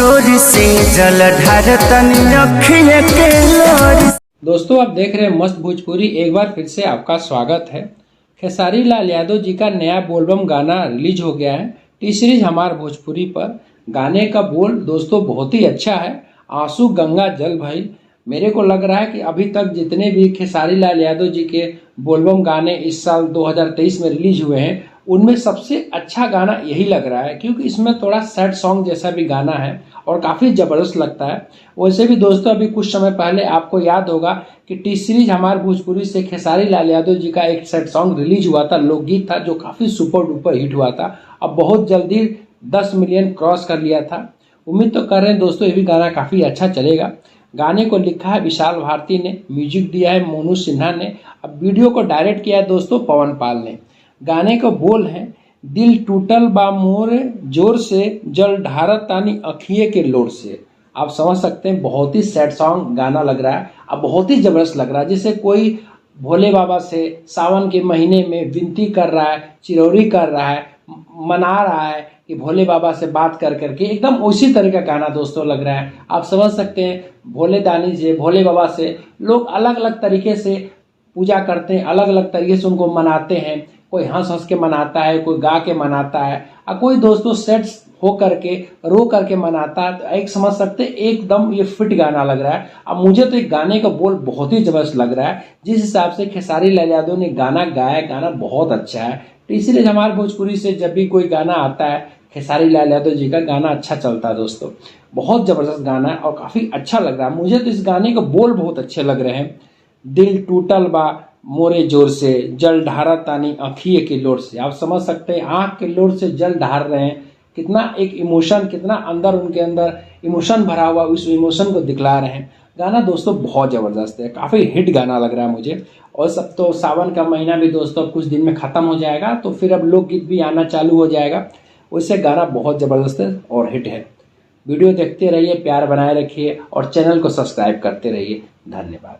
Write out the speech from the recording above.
जोर से जल ढारतनी अखिए के लोर। दोस्तों, आप देख रहे हैं मस्त भोजपुरी। एक बार फिर से आपका स्वागत है। खेसारी लाल यादव जी का नया बोलबम गाना रिलीज हो गया है टी सीरीज हमार भोजपुरी पर। गाने का बोल दोस्तों बहुत ही अच्छा है। आंसू गंगा जल भाई, मेरे को लग रहा है कि अभी तक जितने भी खेसारी लाल यादव जी के बोलबम गाने इस साल 2023 में रिलीज हुए हैं, उनमें सबसे अच्छा गाना यही लग रहा है, क्योंकि इसमें थोड़ा सैड सॉन्ग जैसा भी गाना है और काफ़ी ज़बरदस्त लगता है। वैसे भी दोस्तों, अभी कुछ समय पहले आपको याद होगा कि टी सीरीज हमार भोजपुरी से खेसारी लाल यादव जी का एक सैड सॉन्ग रिलीज हुआ था, लोकगीत था, जो काफ़ी सुपर डुपर हिट हुआ था। अब बहुत जल्दी 10 मिलियन क्रॉस कर लिया था। उम्मीद तो कर रहे हैं दोस्तों ये भी गाना काफ़ी अच्छा चलेगा। गाने को लिखा है विशाल भारती ने, म्यूजिक दिया है मोनू सिन्हा ने, अब वीडियो को डायरेक्ट किया है दोस्तों पवन पाल ने। गाने का बोल है, दिल टूटल बा मोर जोर से जल ढारत तानी अखिए के लोर से। आप समझ सकते हैं, बहुत ही सैड सॉन्ग गाना लग रहा है। अब बहुत ही जबरदस्त लग रहा है, जैसे कोई भोले बाबा से सावन के महीने में विनती कर रहा है, चिरौरी कर रहा है, मना रहा है कि भोले बाबा से बात कर करके, एकदम उसी तरह का गाना दोस्तों लग रहा है। आप समझ सकते हैं, भोले दानी से, भोले बाबा से लोग अलग अलग तरीके से पूजा करते हैं, अलग अलग तरीके से उनको मनाते हैं। कोई हंस हंस के मनाता है, कोई गा के मनाता है, और कोई दोस्तों सेट हो करके रो करके मनाता है। तो एक समझ सकते हैं, एकदम ये फिट गाना लग रहा है। अब मुझे तो एक गाने का बोल बहुत ही जबरदस्त लग रहा है। जिस हिसाब से खेसारी लाल यादव ने गाना गाया, गाना बहुत अच्छा है। तो इसीलिए हमारे भोजपुरी से जब भी कोई गाना आता है खेसारी लाल यादव जी का, गाना अच्छा चलता है दोस्तों। बहुत जबरदस्त गाना है और काफी अच्छा लग रहा है। मुझे तो इस गाने के बोल बहुत अच्छे लग रहे हैं। दिल टूटल बा मोरे जोर से जल ढारा तानी अखिए के लोर से। आप समझ सकते हैं, आंख के लोर से जल ढार रहे हैं। कितना एक इमोशन, कितना अंदर उनके अंदर इमोशन भरा हुआ, उस इमोशन को दिखला रहे हैं। गाना दोस्तों बहुत जबरदस्त है, काफी हिट गाना लग रहा है मुझे। और सब तो सावन का महीना भी दोस्तों कुछ दिन में खत्म हो जाएगा, तो फिर अब लोकगीत भी आना चालू हो जाएगा। उससे गाना बहुत जबरदस्त है और हिट है। वीडियो देखते रहिए, प्यार बनाए रखिए और चैनल को सब्सक्राइब करते रहिए। धन्यवाद।